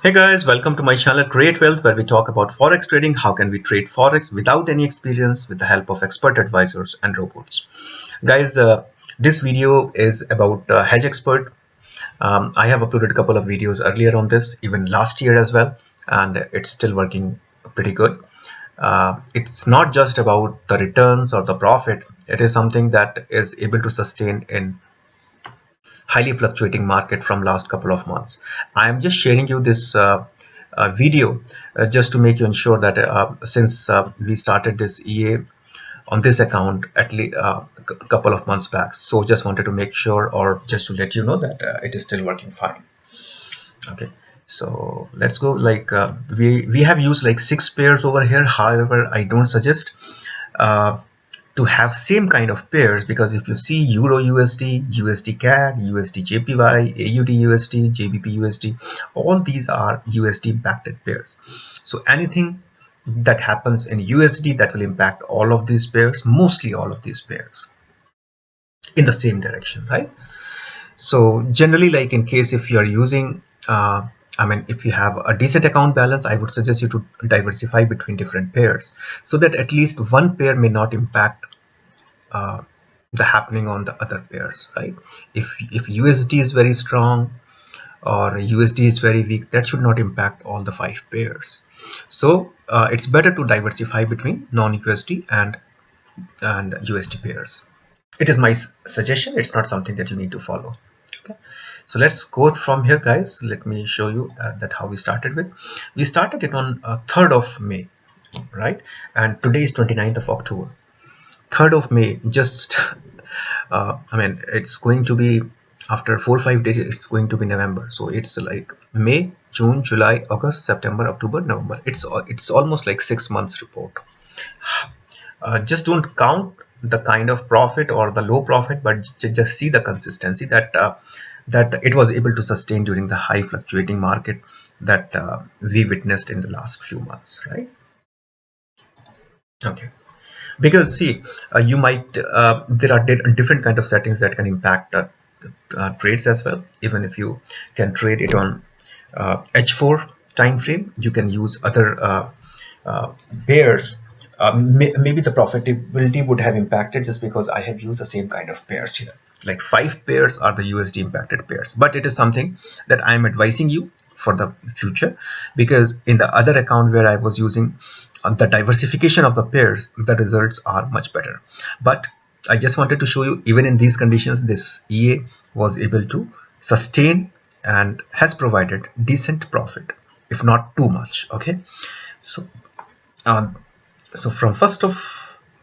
Hey guys, welcome to my channel Create Wealth, where we talk about forex trading. How can we trade forex without any experience with the help of expert advisors and robots? Guys, this video is about Hedge Expert. I have uploaded a couple of videos earlier on this, even last year as well, and it's still working pretty good. It's not just about the returns or the profit. It is something that is able to sustain in highly fluctuating market from last couple of months. I am just sharing you this video just to make you ensure that since we started this EA on this account at least a couple of months back, so just wanted to make sure, or just to let you know that it is still working fine. Okay, so let's go. Like we have used like 6 pairs over here. However, I don't suggest uh, to have same kind of pairs, because if you see Euro USD, USD CAD, USD JPY, AUD USD, JBP USD, all these are USD impacted pairs. So anything that happens in USD, that will impact all of these pairs, mostly all of these pairs in the same direction, right? So generally, like in case if you are using if you have a decent account balance, I would suggest you to diversify between different pairs, so that at least one pair may not impact uh, the happening on the other pairs, right? If USD is very strong or USD is very weak, that should not impact all the 5 pairs. So it's better to diversify between non-USD and USD pairs. It is my suggestion. It's not something that you need to follow. Okay, so let's go from here, guys. Let me show you that how we started with. We started it on 3rd of May, right? And today is 29th of October. 3rd of May, just it's going to be after 4 or 5 days, it's going to be November. So it's like May, June, July, August, September, October, November. It's almost like 6 months report. Just don't count the kind of profit or the low profit, but just see the consistency that that it was able to sustain during the high fluctuating market that we witnessed in the last few months, right? Okay, because see, you might there are different kind of settings that can impact trades as well. Even if you can trade it on H4 time frame, you can use other pairs. Maybe the profitability would have impacted just because I have used the same kind of pairs here. Like 5 pairs are the USD impacted pairs, but it is something that I am advising you for the future, because in the other account where I was using the diversification of the pairs, the results are much better. But I just wanted to show you, even in these conditions, this EA was able to sustain and has provided decent profit, if not too much. Okay, so uh, so from 1st of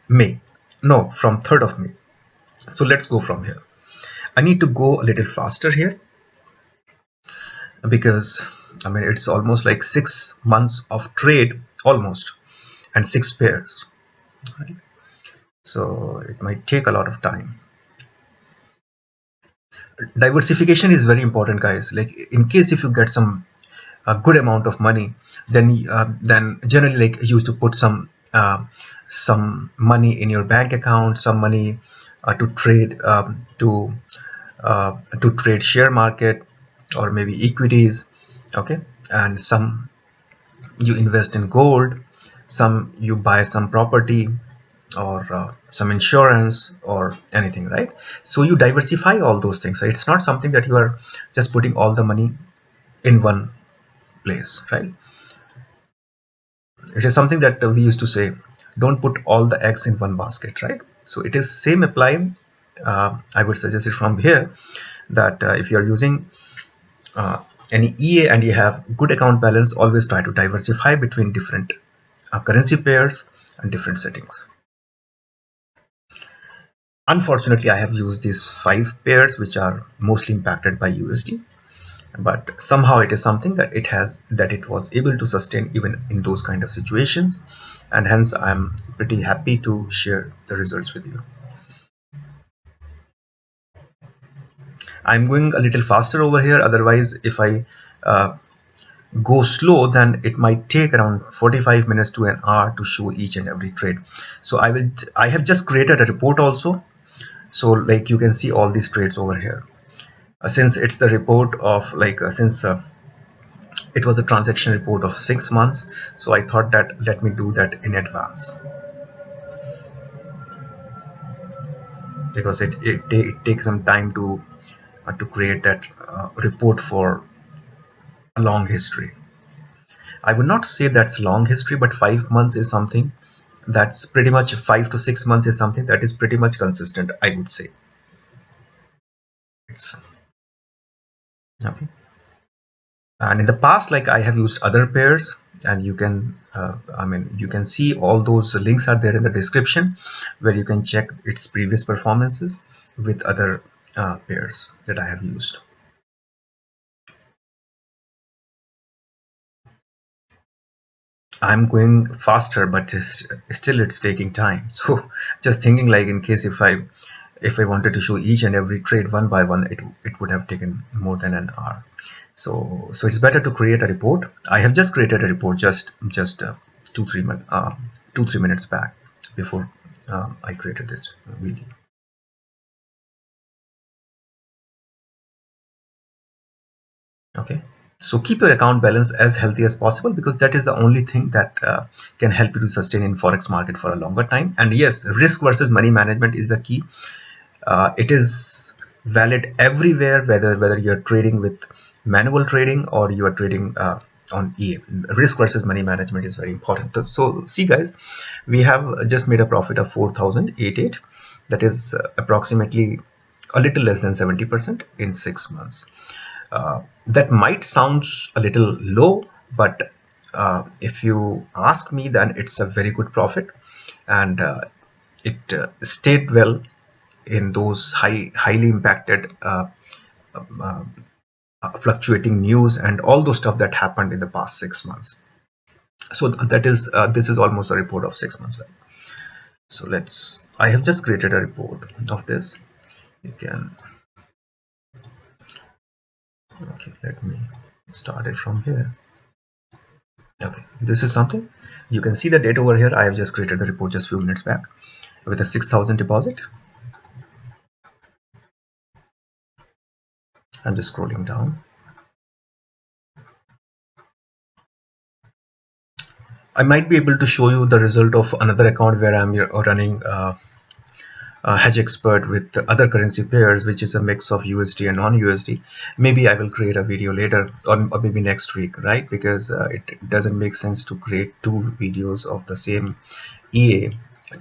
May, no, from 3rd of May. So let's go from here. I need to go a little faster here, because it's almost like 6 months of trade almost, and 6 pairs, right? So it might take a lot of time. Diversification is very important, guys. Like in case if you get some a good amount of money, then generally, like, you used to put some money in your bank account, some money to trade to trade share market or maybe equities. Okay, and some you invest in gold, some you buy some property, or some insurance or anything, right? So you diversify all those things. It's not something that you are just putting all the money in one place, right? It is something that we used to say, don't put all the eggs in one basket, right? So it is same apply. I would suggest it from here, that if you are using uh, any EA and you have good account balance, always try to diversify between different currency pairs and different settings. Unfortunately, I have used these 5 pairs which are mostly impacted by USD, but somehow it is something that it was able to sustain even in those kind of situations, and hence I'm pretty happy to share the results with you. I'm going a little faster over here, otherwise if I uh, go slow, then it might take around 45 minutes to an hour to show each and every trade. So I have just created a report also, so like you can see all these trades over here. Since it's the report of like since it was a transaction report of 6 months, so I thought that let me do that in advance, because it takes some time to create that report for a long history. I would not say that's long history, but 5 months is something that's pretty much, 5 to 6 months is something that is pretty much consistent, I would say. It's okay. And in the past, like, I have used other pairs, and you can you can see all those links are there in the description, where you can check its previous performances with other pairs that I have used. I'm going faster, but still it's taking time. So just thinking, like, in case if I wanted to show each and every trade one by one, it would have taken more than an hour. So it's better to create a report. I have just created a report just 2 3 minutes back, before I created this video. Okay, so keep your account balance as healthy as possible, because that is the only thing that can help you to sustain in forex market for a longer time. And yes, risk versus money management is the key. It is valid everywhere, whether you're trading with manual trading or you are trading on EA. Risk versus money management is very important. So see, guys, we have just made a profit of 4,088. That is approximately a little less than 70% in 6 months. That might sound a little low, but if you ask me, then it's a very good profit, and it stayed well in those highly impacted uh, fluctuating news and all those stuff that happened in the past 6 months. So that is this is almost a report of 6 months, right? So I have just created a report of this. You can, okay, let me start it from here. Okay, this is something you can see the date over here. I have just created the report just few minutes back with a 6,000 deposit. I'm just scrolling down. I might be able to show you the result of another account where I'm running Hedge Expert with other currency pairs, which is a mix of USD and non-USD. Maybe I will create a video later, or maybe next week, right? Because it doesn't make sense to create two videos of the same EA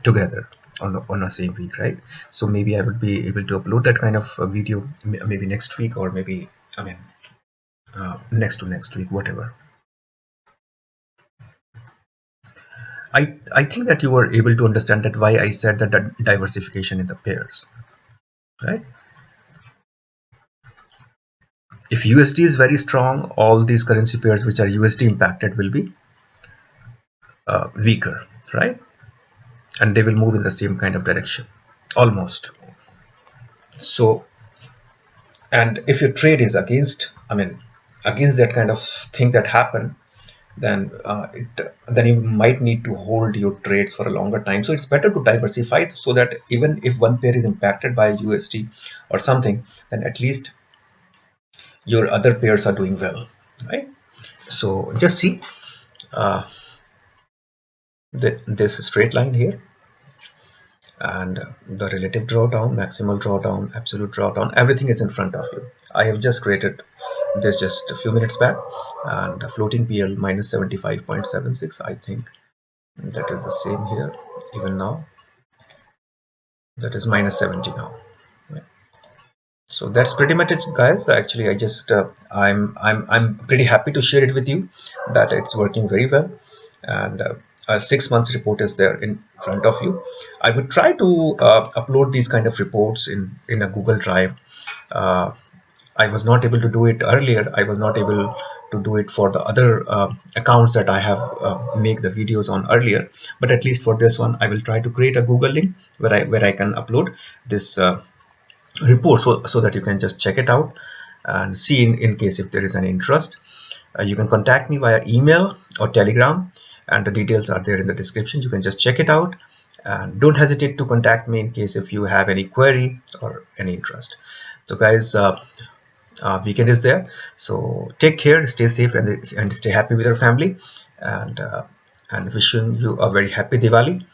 together on the same week, right? So maybe I would be able to upload that kind of video maybe next week, or maybe, next to next week, whatever. I think that you were able to understand that why I said that diversification in the pairs, right? If USD is very strong, all these currency pairs which are USD impacted will be weaker, right? And they will move in the same kind of direction, almost. So, and if your trade is against, against that kind of thing that happened, then then you might need to hold your trades for a longer time. So it's better to diversify, so that even if one pair is impacted by USD or something, then at least your other pairs are doing well, right? So just see this straight line here, and the relative drawdown, maximal drawdown, absolute drawdown, everything is in front of you. I have just created this just a few minutes back, and floating PL minus 75.76. I think that is the same here. Even now, that is minus 70 now. So that's pretty much it, guys. Actually, I just I'm pretty happy to share it with you that it's working very well, and a 6 months report is there in front of you. I would try to upload these kind of reports in a Google Drive. uh, I was not able to do it earlier. I was not able to do it for the other accounts that I have make the videos on earlier, but at least for this one I will try to create a Google link where I can upload this report, so that you can just check it out and see in case if there is any interest. You can contact me via email or Telegram, and the details are there in the description. You can just check it out, and don't hesitate to contact me in case if you have any query or any interest. So guys, weekend is there. So take care, stay safe, and stay happy with your family, and wishing you a very happy Diwali,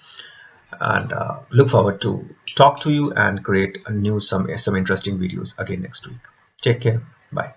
and look forward to talk to you and create a new some interesting videos again next week. Take care. Bye.